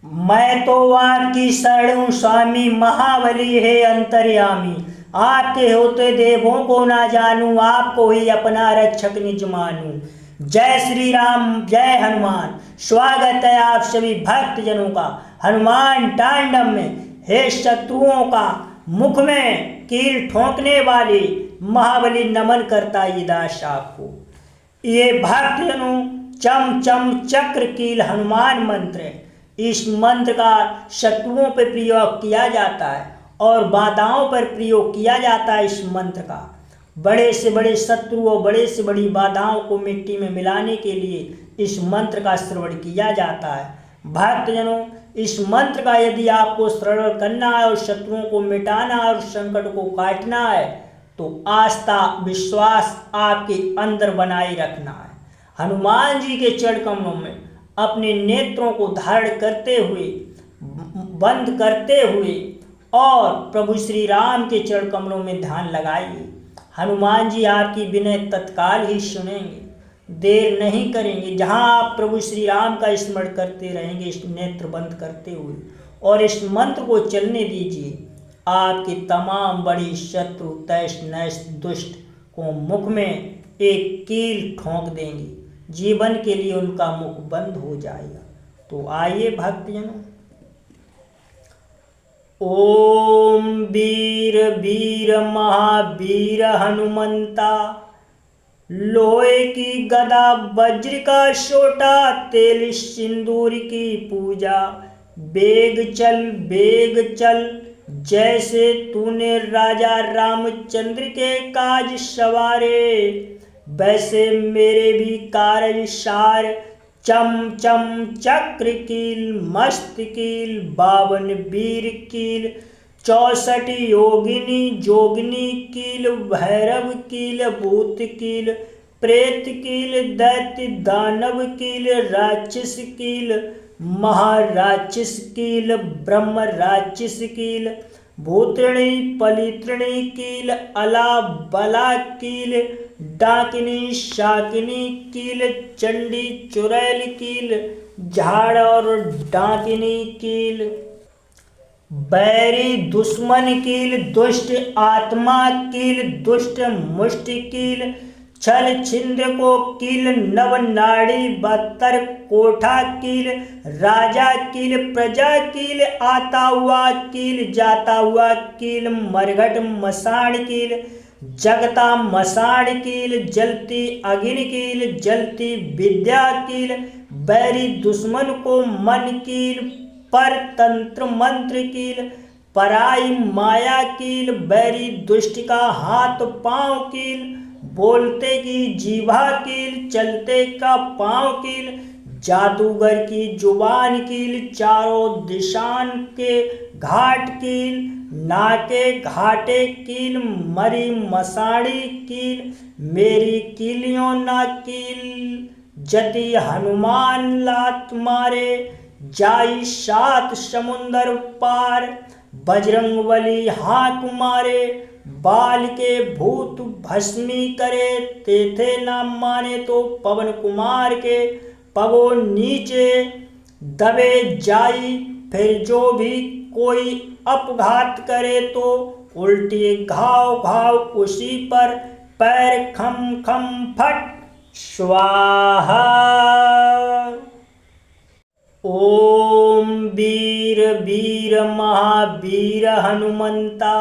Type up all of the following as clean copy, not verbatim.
मैं तो आपकी शरण हूँ स्वामी, महाबली है अंतर्यामी। आपके होते देवों को ना जानूं, आपको ही अपना रक्षक निज मानूं। जय श्री राम, जय हनुमान। स्वागत है आप सभी भक्त जनों का हनुमान तांडव में। हे शत्रुओं का मुख में कील ठोंकने वाले महाबली, नमन करता ये दास आपको। ये भक्त जनों, चम चम चक्र कील हनुमान मंत्र है। इस मंत्र का शत्रुओं पर प्रयोग किया जाता है और बाधाओं पर प्रयोग किया जाता है। इस मंत्र का बड़े से बड़े शत्रुओं, बड़े से बड़ी बाधाओं को मिट्टी में मिलाने के लिए इस मंत्र का श्रवण किया जाता है। भक्तजनों, इस मंत्र का यदि आपको श्रवण करना है और शत्रुओं को मिटाना है और संकट को काटना है तो आस्था विश्वास आपके अंदर बनाए रखना है। हनुमान जी के चरण कमलों में अपने नेत्रों को धारण करते हुए, बंद करते हुए और प्रभु श्री राम के चरण कमलों में ध्यान लगाइए। हनुमान जी आपकी विनय तत्काल ही सुनेंगे, देर नहीं करेंगे। जहां आप प्रभु श्री राम का स्मरण करते रहेंगे इस नेत्र बंद करते हुए और इस मंत्र को चलने दीजिए, आपके तमाम बड़ी शत्रु तैश नैश दुष्ट को मुख में एक कील ठोंक देंगे, जीवन के लिए उनका मुख बंद हो जाएगा। तो आइए भक्तजनों, ओम वीर वीर महावीर हनुमंता, लोहे की गदा वज्र का सोटा, तेल सिंदूर की पूजा। बेग चल जैसे तूने राजा रामचंद्र के काज सवारे, वैसे मेरे भी कार्य सार। चम चम चक्र कील मस्त कील, 52 वीर कील, 64 योगिनी जोगिनी कील, भैरव कील, भूत कील, प्रेत कील, दैत्य दानव कील, राक्षस कील, महाराक्षस कील, ब्रह्म राक्षस कील, भूतृणी पलितृणी कील, अला बला कील, डाकिनी शाकिनी कील, चंडी चुड़ैल कील, झाड़ और डाकिनी कील, बैरी दुश्मन कील, दुष्ट आत्मा कील, दुष्ट मुष्ट कील, छल छिंद्र को कील, नव नाड़ी 72 कोठा कील, राजा कील, प्रजा कील, आता हुआ कील, जाता हुआ कील, मरघट मसाण कील, जगता मसाण कील, जलती अग्नि कील, जलती विद्या कील, बैरी दुश्मन को मन कील, पर तंत्र मंत्र कील, पराई माया कील, बैरी दुष्ट का हाथ पांव कील, बोलते की जीवा कील, चलते का पांव कील, जादूगर की जुबान कील, चारों दिशान के घाट कील, नाके घाटे कील, मरी मसाड़ी कील, मेरी कीलियों ना कील, जति हनुमान लात मारे, जाई 7 समुंदर पार, बजरंगबली हाक मारे, बाल के भूत भस्मी करे, तेथे ना माने तो पवन कुमार के पगो नीचे दबे जाई, फिर जो भी कोई अपघात करे तो उल्टे घाव घाव उसी पर, पैर खम खम फट स्वाहा। ओम वीर वीर महावीर हनुमंता,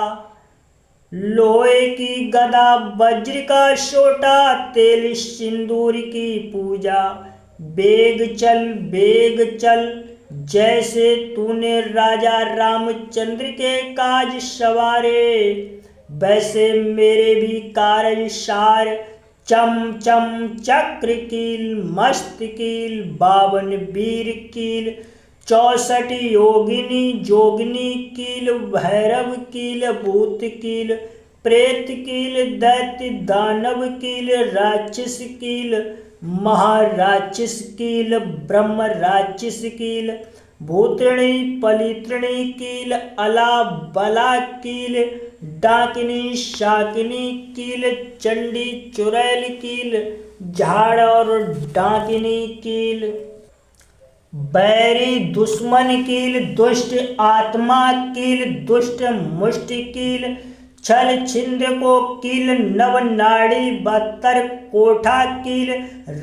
लोहे की गदा वज्र का सोटा, तेल सिंदूर की पूजा। बेग चल जैसे तूने राजा रामचंद्र के काज सवारे, वैसे मेरे भी कार्य सार। चम चम चक्र कील मस्त कील, 52 वीर कील, 64 योगिनी जोगिनी कील, भैरव कील, भूत कील, प्रेत कील, दैत्य दानव कील, राक्षस कील, महाराक्षस कील, ब्रह्म राक्षस कील, भूतृणी पलितृणी कील, अला बला कील, डाकिनी शाकिनी कील, चंडी चुड़ैल कील, झाड़ और डाकिनी कील, बैरी दुश्मन कील दुष्ट आत्मा कील दुष्ट मुष्टि कील छल छिंद्र को कील नव नाड़ी बत्तर कोठा कील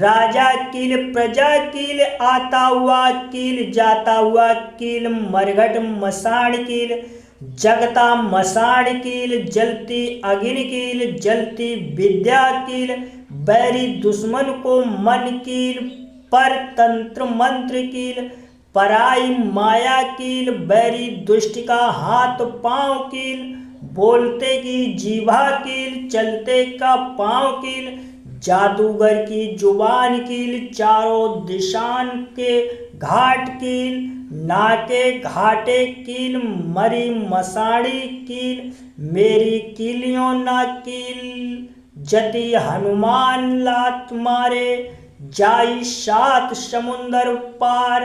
राजा कील प्रजा कील आता हुआ कील जाता हुआ कील मरघट मसाण कील जगता मसाण कील जलती अग्नि कील जलती विद्या कील बैरी दुश्मन को मन कील पर तंत्र मंत्र कील पराई माया कील बैरी दुष्ट का हाथ पांव कील बोलते की जीवा कील चलते का पांव कील जादूगर की जुबान कील चारों दिशान के घाट कील नाके घाटे कील मरी मसाड़ी कील मेरी कीलियों ना कील जति हनुमान लात मारे जाई सात समुंदर पार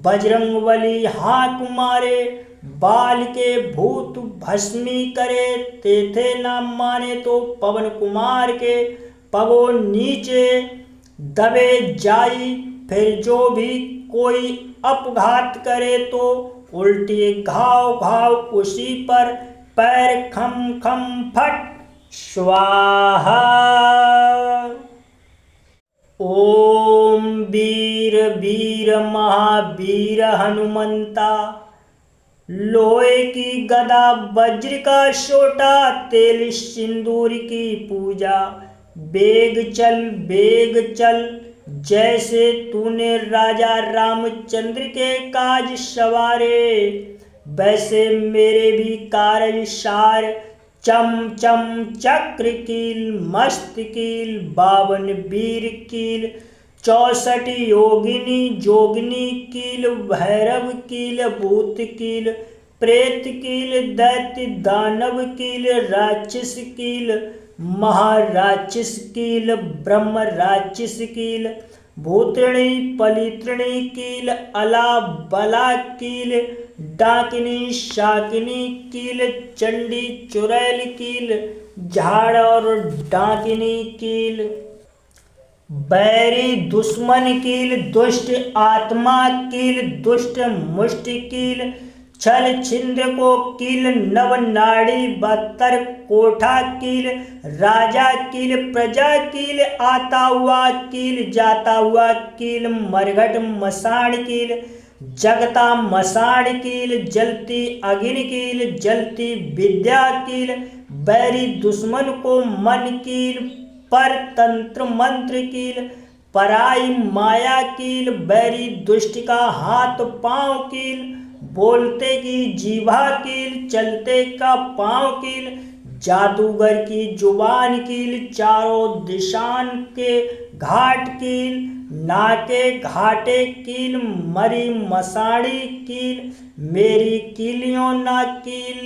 बजरंगबली हाक मारे बाल के भूत भस्मी करे तेथे ना माने तो पवन कुमार के पगो नीचे दबे जाई फिर जो भी कोई अपघात करे तो उल्टी घाव घाव उसी पर पैर खम खम फट स्वाहा। ओम वीर वीर महावीर हनुमंता लोहे की गदा वज्र का सोटा तेल सिंदूर की पूजा बेग चल जैसे तूने राजा रामचंद्र के काज सवारे वैसे मेरे भी कार्य सार चम चम चक्र कील मस्त कील 52 वीर कील 64 योगिनी जोगिनी कील भैरव कील भूत कील प्रेत कील दैत्य दानव कील राक्षस कील महाराक्षस कील ब्रह्म राक्षस कील भूतृणी पलितृणी कील अला बला कील डाकिनी शाकिनी कील चंडी चुड़ैल कील झाड़ और डाकिनी कील बैरी दुश्मन कील दुष्ट आत्मा कील दुष्ट मुष्टि कील छल छिंद्र को कील नव नाड़ी बत्तर कोठा कील राजा कील प्रजा कील आता हुआ कील जाता हुआ कील मरघट मसाण कील जगता मसाण कील जलती अग्नि कील जलती विद्या कील बैरी दुश्मन को मन कील पर तंत्र मंत्र कील पराई माया कील बैरी दुष्ट का हाथ पांव कील बोलते की जीवा कील चलते का पांव कील जादूगर की जुबान कील चारों दिशान के घाट कील नाके घाटे कील मरी मसाड़ी कील मेरी कीलियों ना कील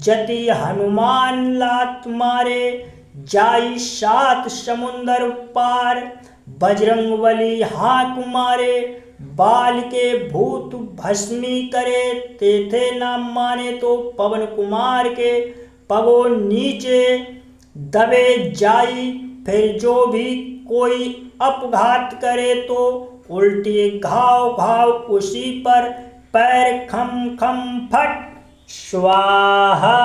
जति हनुमान लात मारे जाई सात समुंदर पार बजरंगबली हाक मारे बाल के भूत भस्मी करे तेथे ना माने तो पवन कुमार के पगो नीचे दबे जाई फिर जो भी कोई अपघात करे तो उल्टी घाव घाव उसी पर पैर खम खम फट स्वाहा।